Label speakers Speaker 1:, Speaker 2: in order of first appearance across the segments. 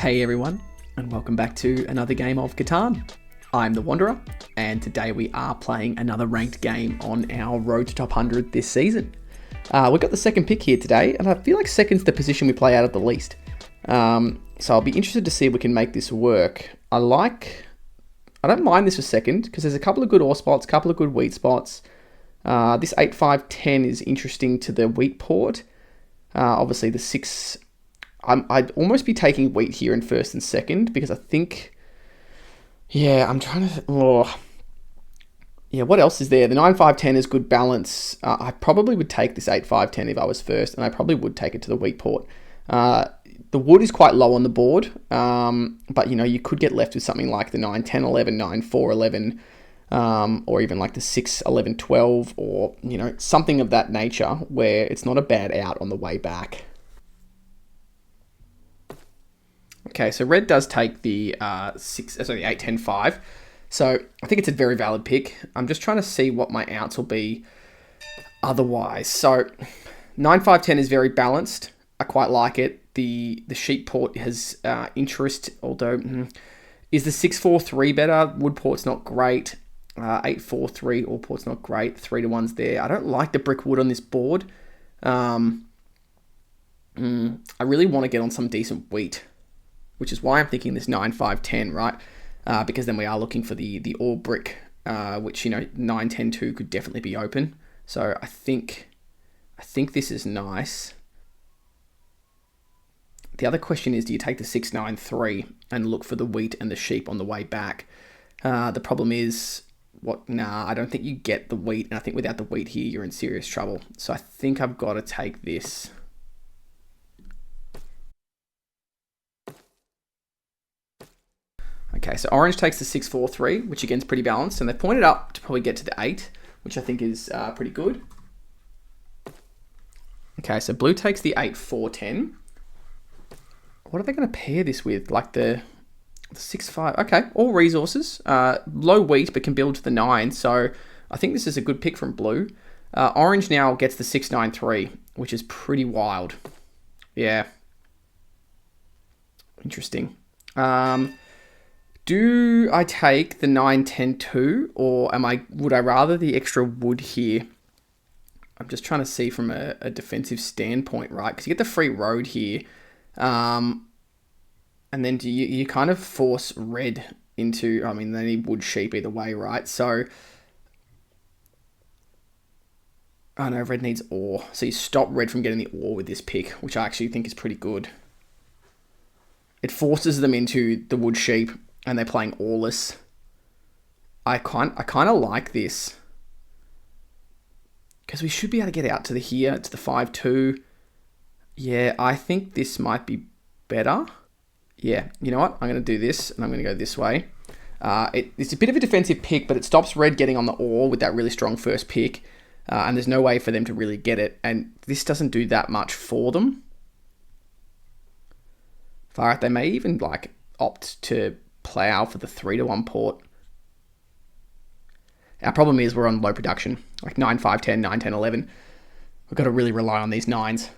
Speaker 1: Hey everyone, and welcome back to another game of Catan. I'm the Wanderer, and today we are playing another ranked game on our road to top 100 this season. We've got the second pick here today, and I feel like second's the position we play out of the least. So I'll be interested to see if we can make this work. I don't mind this for second, because there's a couple of good ore spots, a couple of good wheat spots. This 8-5-10 is interesting to the wheat port. Obviously the 6... I'd almost be taking wheat here in first and second because I think, I'm trying to, what else is there? The 9-5-10 is good balance. I probably would take this 8-5-10 if I was first, and I probably would take it to the wheat port. The wood is quite low on the board, but you could get left with something like the 9-10-11, 9-4-11, or even like the 6-11-12, or, something of that nature where it's not a bad out on the way back. Okay, so red does take the 8-10-5. So I think it's a very valid pick. I'm just trying to see what my outs will be otherwise. So 9-5-10 is very balanced. I quite like it. The sheep port has interest, although is the 6-4-3 better? Wood port's not great. 8-4-3 all port's not great. 3-1's there. I don't like the brick wood on this board. I really want to get on some decent wheat, which is why I'm thinking this 9-5-10, right? Because then we are looking for the all brick, which 9-10-2 could definitely be open. So I think this is nice. The other question is, do you take the 6-9-3 and look for the wheat and the sheep on the way back? The problem is, I don't think you get the wheat, and I think without the wheat here, you're in serious trouble. So I think I've got to take this. Okay, so orange takes the 6-4-3, which again is pretty balanced, and they pointed up to probably get to the 8, which I think is pretty good. Okay, so blue takes the 8-4-10. What are they going to pair this with? Like the 6-5. Okay, all resources. Low wheat, but can build to the 9, so I think this is a good pick from blue. Orange now gets the 6-9-3, which is pretty wild. Yeah. Interesting. Do I take the 9-10-2, or would I rather the extra wood here? I'm just trying to see from a defensive standpoint, right? Because you get the free road here, and then you kind of force red into, they need wood sheep either way, right? So, oh no, red needs ore. So you stop red from getting the ore with this pick, which I actually think is pretty good. It forces them into the wood sheep, and they're playing oreless. I kind of like this, because we should be able to get out to the 5-2. Yeah, I think this might be better. Yeah, you know what? I'm going to do this, and I'm going to go this way. It's a bit of a defensive pick, but it stops red getting on the ore with that really strong first pick, and there's no way for them to really get it, and this doesn't do that much for them. Far out, they may even opt to plow for the 3-1 port. Our problem is we're on low production, like 9-5-10, 9-10-11. We've got to really rely on these 9s.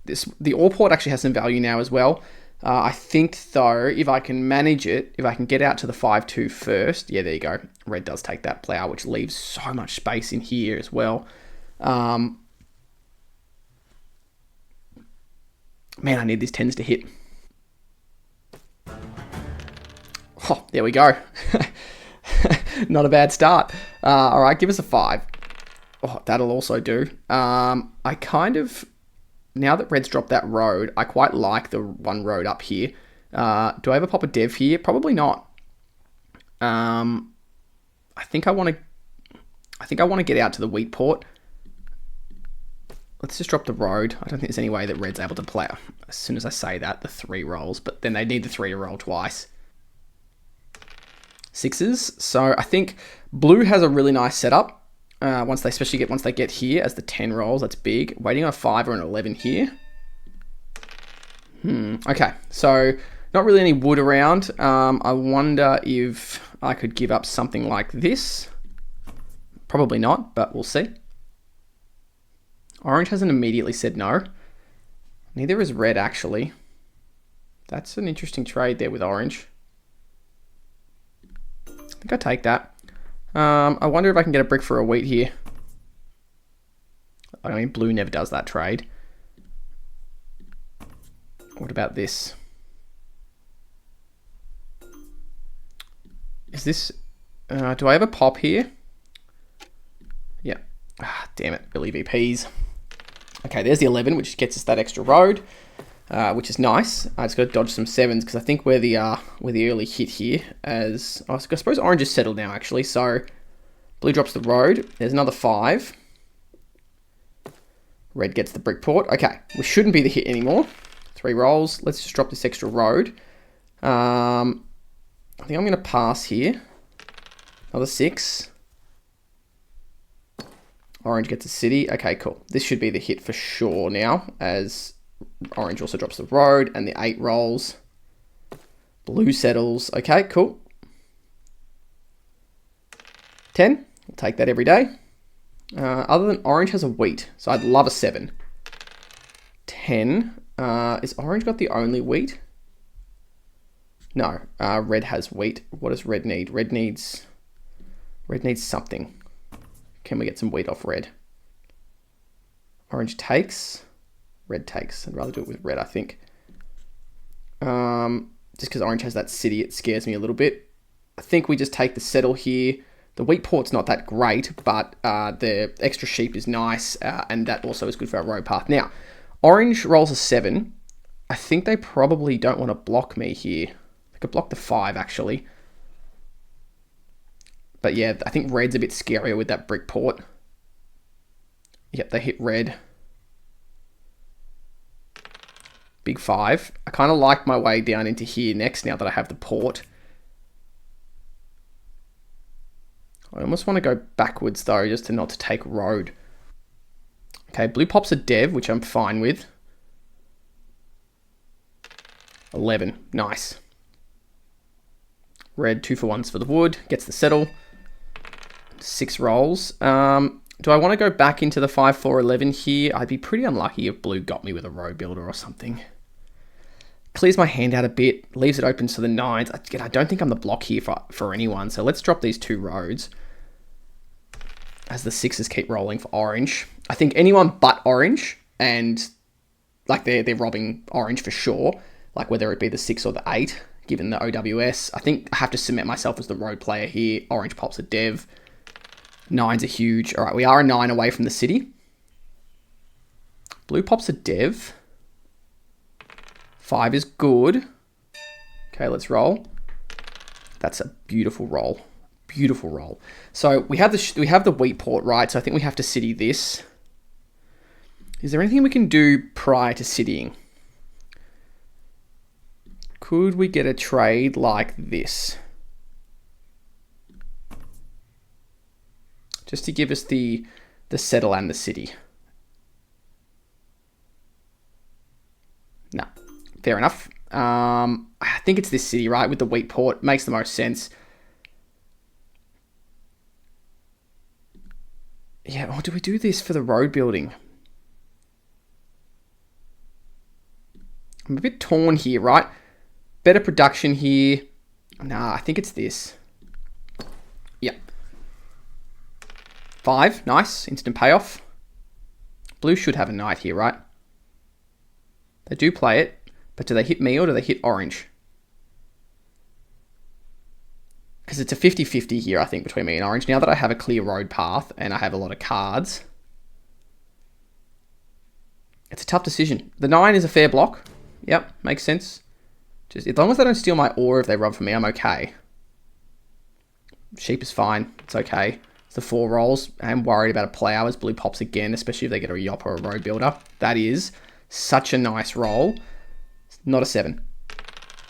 Speaker 1: The ore port actually has some value now as well. I think, though, if I can manage it, if I can get out to the 5-2 first, yeah, there you go. Red does take that plow, which leaves so much space in here as well. Man, I need these 10s to hit. Oh, there we go. Not a bad start. All right, give us a 5. Oh, that'll also do. Now that red's dropped that road, I quite like the one road up here. Do I ever pop a dev here? Probably not. I think I want to get out to the wheat port. Let's just drop the road. I don't think there's any way that red's able to play. As soon as I say that, the 3 rolls, but then they need the 3 to roll twice. 6s. So I think blue has a really nice setup. Once they get here as the 10 rolls, that's big. Waiting on a 5 or an 11 here. Okay, so not really any wood around. I wonder if I could give up something like this. Probably not, but we'll see. Orange hasn't immediately said no. Neither is red, actually. That's an interesting trade there with orange. I think I take that. I wonder if I can get a brick for a wheat here. I mean, blue never does that trade. What about this? Is this... do I have a pop here? Yeah. Ah, damn it. Billy VPs. Okay, there's the 11, which gets us that extra road, which is nice. I just got to dodge some 7s because I think we're the early hit here. As I suppose orange is settled now, actually. So blue drops the road. There's another 5. Red gets the brick port. Okay, we shouldn't be the hit anymore. 3 rolls. Let's just drop this extra road. I think I'm going to pass here. Another 6. Orange gets a city. Okay, cool. This should be the hit for sure now, as orange also drops the road and the 8 rolls. Blue settles. Okay, cool. 10. We'll take that every day. Other than orange has a wheat, so I'd love a 7. 10. Is orange got the only wheat? No. Red has wheat. What does red need? Red needs something. Can we get some wheat off red? Orange takes. Red takes. I'd rather do it with red, I think. Just because orange has that city, it scares me a little bit. I think we just take the settle here. The wheat port's not that great, but the extra sheep is nice, and that also is good for our road path. Now, orange rolls a 7. I think they probably don't want to block me here. They could block the 5, actually. But yeah, I think red's a bit scarier with that brick port. Yep, they hit red. Big 5. I kind of like my way down into here next now that I have the port. I almost want to go backwards though, just to not to take road. Okay, blue pops a dev, which I'm fine with. 11, nice. Red 2 for 1s for the wood, gets the settle. 6 rolls. Do I want to go back into the 5-4-11 here? I'd be pretty unlucky if blue got me with a road builder or something. Clears my hand out a bit, leaves it open to the 9s. Again, I don't think I'm the block here for anyone, so let's drop these 2 roads as the 6s keep rolling for orange. I think anyone but orange, and like they're robbing orange for sure, like whether it be the 6 or the 8, given the OWS. I think I have to cement myself as the road player here. Orange pops a dev. 9s are huge. All right, we are a 9 away from the city. Blue pops a dev. 5 is good. Okay, let's roll. That's a beautiful roll. Beautiful roll. So we have the wheat port, right? So I think we have to city this. Is there anything we can do prior to citying? Could we get a trade like this? Just to give us the settle and the city. No, fair enough. I think it's this city, right? With the wheat port. Makes the most sense. Yeah, or do we do this for the road building? I'm a bit torn here, right? Better production here. Nah, I think it's this. Yep. 5, nice. Instant payoff. Blue should have a knight here, right? They do play it, but do they hit me or do they hit orange? Because it's a 50-50 here, I think, between me and orange. Now that I have a clear road path and I have a lot of cards, it's a tough decision. The 9 is a fair block. Yep, makes sense. Just as long as they don't steal my ore if they rub for me, I'm okay. Sheep is fine. It's okay. It's the 4 rolls. I'm worried about a plow as blue pops again, especially if they get a yop or a road builder. That is such a nice roll. Not a 7.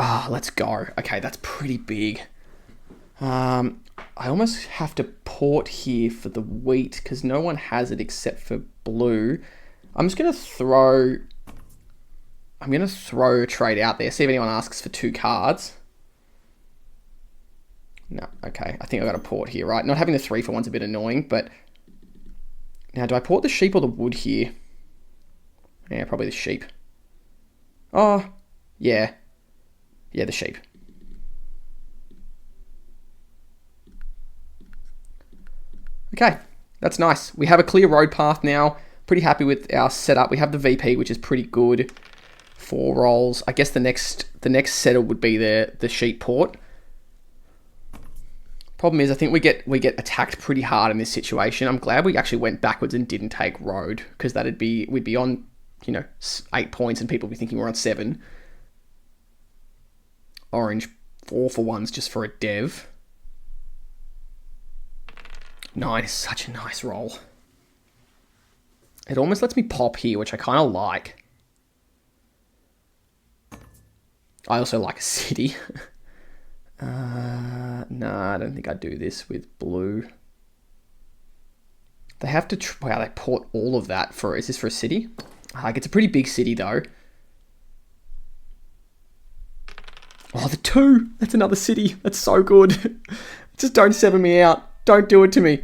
Speaker 1: Ah, let's go. Okay, that's pretty big. I almost have to port here for the wheat because no one has it except for blue. I'm just going to throw... I'm going to throw a trade out there. See if anyone asks for 2 cards. No, okay. I think I got a port here, right? Not having the 3 for 1's a bit annoying, but... Now, do I port the sheep or the wood here? Yeah, probably the sheep. Oh, yeah. Yeah, the sheep. Okay, that's nice. We have a clear road path now. Pretty happy with our setup. We have the VP, which is pretty good. 4 rolls. I guess the next setup would be the sheep port. Problem is, I think we get attacked pretty hard in this situation. I'm glad we actually went backwards and didn't take road, because we'd be on, 8 points and people would be thinking we're on 7. Orange 4 for 1s just for a dev. 9 is such a nice roll. It almost lets me pop here, which I kind of like. I also like a city. No, I don't think I'd do this with blue. They have to... Wow, they port all of that for... Is this for a city? Like, it's a pretty big city, though. Oh, the 2! That's another city. That's so good. Just don't 7 me out. Don't do it to me.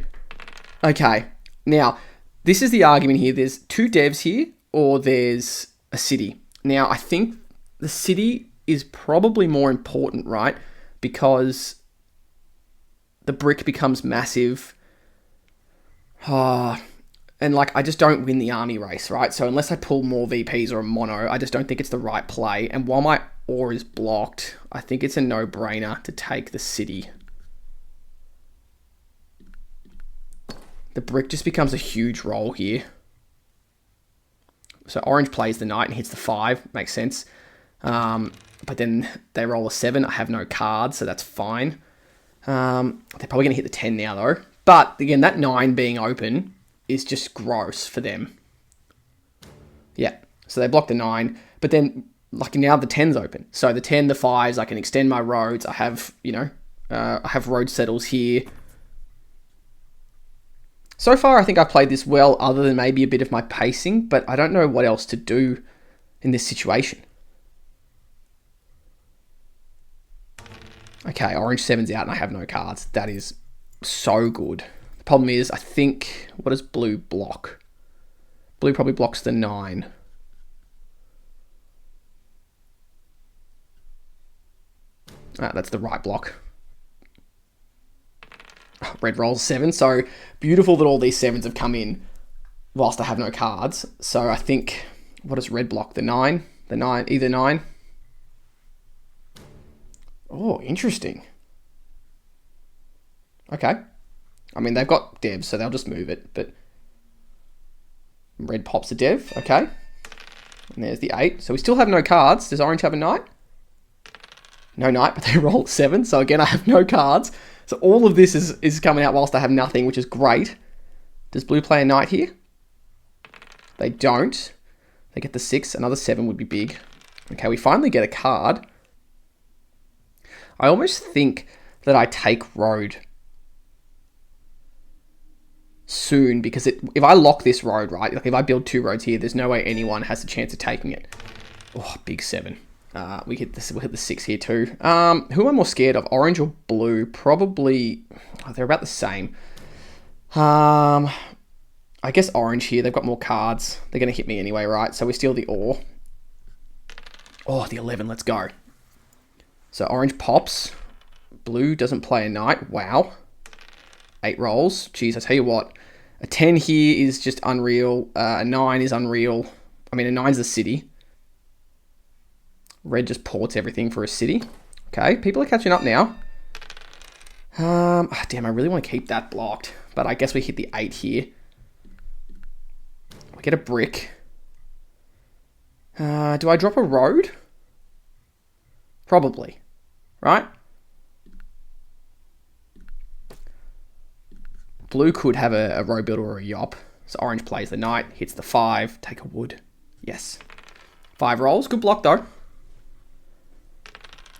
Speaker 1: Okay. Now, this is the argument here. There's 2 devs here, or there's a city. Now, I think the city is probably more important, right? Because the brick becomes massive. And like, I just don't win the army race, right? So unless I pull more VPs or a mono, I just don't think it's the right play. And while my ore is blocked, I think it's a no-brainer to take the city. The brick just becomes a huge roll here. So orange plays the knight and hits the 5. Makes sense. But then they roll a 7. I have no cards, so that's fine. They're probably going to hit the 10 now, though. But, again, that 9 being open is just gross for them. Yeah, so they block the 9. But then, like, now the 10's open. So the 10, the 5s, I can extend my roads. I have, I have road settles here. So far, I think I've played this well, other than maybe a bit of my pacing. But I don't know what else to do in this situation. Okay, orange 7's out and I have no cards. That is so good. The problem is, I think... What does blue block? Blue probably blocks the 9. That's the right block. Red rolls 7. So, beautiful that all these 7s have come in whilst I have no cards. So, I think... What does red block? The 9? The 9, either 9... Oh, interesting. Okay. I mean, they've got devs, so they'll just move it, but... Red pops a dev, okay. And there's the 8. So we still have no cards. Does orange have a knight? No knight, but they roll 7. So again, I have no cards. So all of this is coming out whilst I have nothing, which is great. Does blue play a knight here? They don't. They get the 6. Another 7 would be big. Okay, we finally get a card. I almost think that I take road soon, because if I lock this road, right, like if I build 2 roads here, there's no way anyone has a chance of taking it. Oh, big 7. We'll hit the 6 here too. Who am I more scared of, orange or blue? Probably, they're about the same. I guess orange here. They've got more cards. They're going to hit me anyway, right? So we steal the ore. Oh, the 11. Let's go. So orange pops. Blue doesn't play a knight. Wow. 8 rolls. Jeez, I tell you what. A 10 here is just unreal. A 9 is unreal. I mean, a 9's the city. Red just ports everything for a city. Okay, people are catching up now. Damn, I really want to keep that blocked. But I guess we hit the 8 here. We get a brick. Do I drop a road? Probably. Right? Blue could have a road builder or a yop. So orange plays the knight, hits the 5, take a wood. Yes. 5 rolls. Good block, though.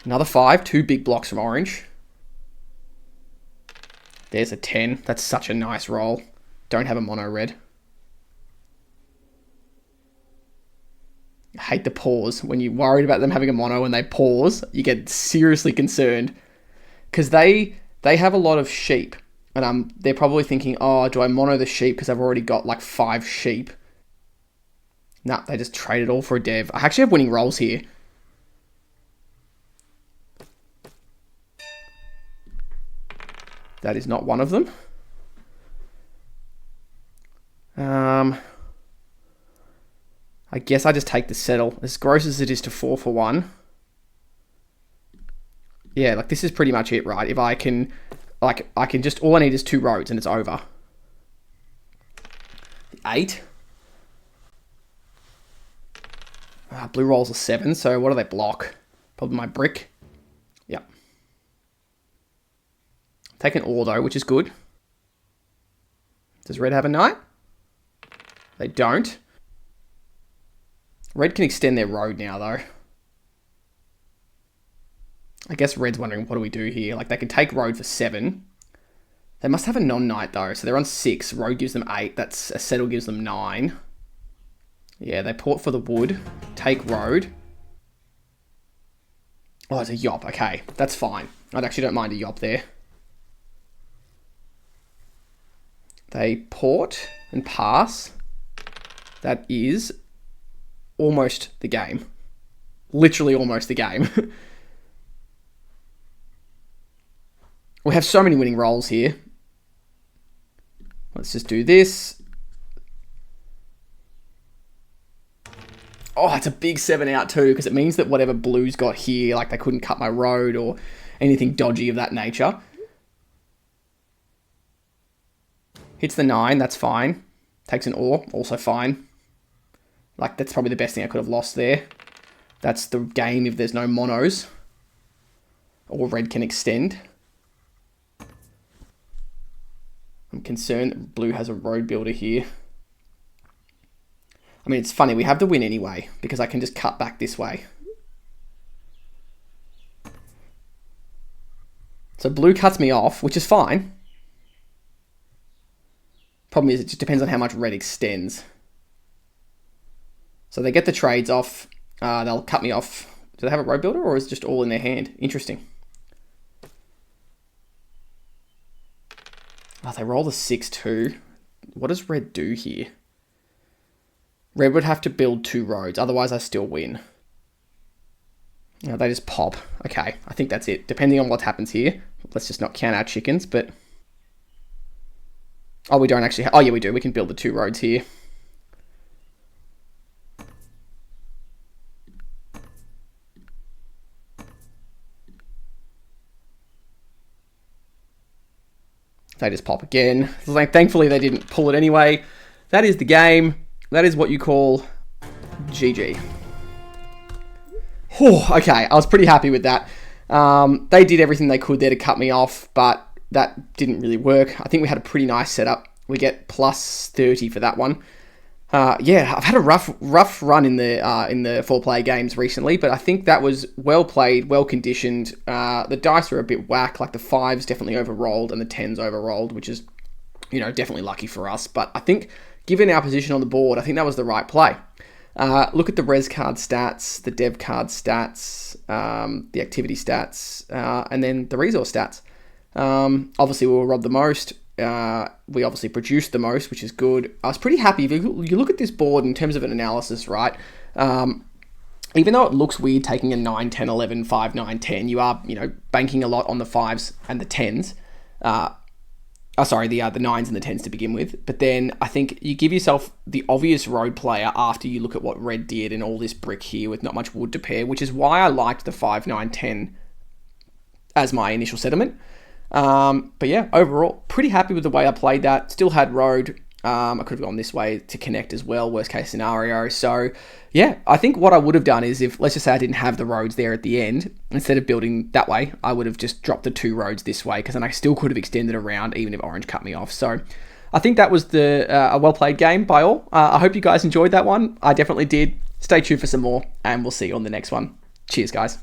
Speaker 1: Another 5. 2 big blocks from orange. There's a 10. That's such a nice roll. Don't have a mono red. I hate the pause. When you're worried about them having a mono and they pause, you get seriously concerned. Because they have a lot of sheep. And they're probably thinking, oh, do I mono the sheep because I've already got like 5 sheep? Nah, they just trade it all for a dev. I actually have winning rolls here. That is not one of them. I guess I just take the settle. As gross as it is to 4 for 1. Yeah, like this is pretty much it, right? If I can, like, I can just, all I need is 2 roads and it's over. 8. Blue rolls a 7, so what do they block? Probably my brick. Yep. Take an ore though, which is good. Does red have a knight? They don't. Red can extend their road now though. I guess red's wondering, what do we do here? Like, they can take road for 7. They must have a non-knight though, so they're on 6. Road gives them 8. That's a settle gives them 9. Yeah, they port for the wood. Take road. Oh, it's a yop. Okay, that's fine. I actually don't mind a yop there. They port and pass. That is almost the game. Literally almost the game. We have so many winning rolls here. Let's just do this. Oh, that's a big 7 out too, because it means that whatever blue's got here, like they couldn't cut my road or anything dodgy of that nature. Hits the 9, that's fine. Takes an ore, also fine. Like, that's probably the best thing I could have lost there. That's the game if there's no monos. Or red can extend. I'm concerned that blue has a road builder here. I mean, it's funny, we have the win anyway, because I can just cut back this way. So blue cuts me off, which is fine. Problem is, it just depends on how much red extends. So they get the trades off. They'll cut me off. Do they have a road builder, or is it just all in their hand? Interesting. Oh, they roll the 6-2. What does red do here? Red would have to build 2 roads, otherwise I still win. No, they just pop. Okay, I think that's it. Depending on what happens here. Let's just not count our chickens, but... Oh, we don't actually... Oh, yeah, we do. We can build the 2 roads here. They just pop again. Like, thankfully, they didn't pull it anyway. That is the game. That is what you call GG. Oh, okay, I was pretty happy with that. They did everything they could there to cut me off, but that didn't really work. I think we had a pretty nice setup. We get plus 30 for that one. Yeah, I've had a rough run in the 4-player games recently, but I think that was well played, well conditioned. The dice are a bit whack, like the 5's definitely overrolled and the 10's overrolled, which is, you know, definitely lucky for us. But I think, given our position on the board, I think that was the right play. Look at the res card stats, the dev card stats, the activity stats, and then the resource stats. Obviously, we were robbed the most. We obviously produced the most, which is good. I was pretty happy. If you look at this board in terms of an analysis, right? Even though it looks weird taking a 9, 10, 11, 5, 9, 10, you are, you know, banking a lot on the 5s and the 10s. The 9s and the 10s to begin with. But then I think you give yourself the obvious road player after you look at what red did and all this brick here with not much wood to pair, which is why I liked the 5, 9, 10 as my initial settlement. But yeah, overall, pretty happy with the way I played that. Still had road. I could have gone this way to connect as well, worst case scenario. So yeah, I think what I would have done is if, let's just say I didn't have the roads there at the end, instead of building that way, I would have just dropped the 2 roads this way, because then I still could have extended around even if orange cut me off. So I think that was a well-played game by all. I hope you guys enjoyed that one. I definitely did. Stay tuned for some more, and we'll see you on the next one. Cheers, guys.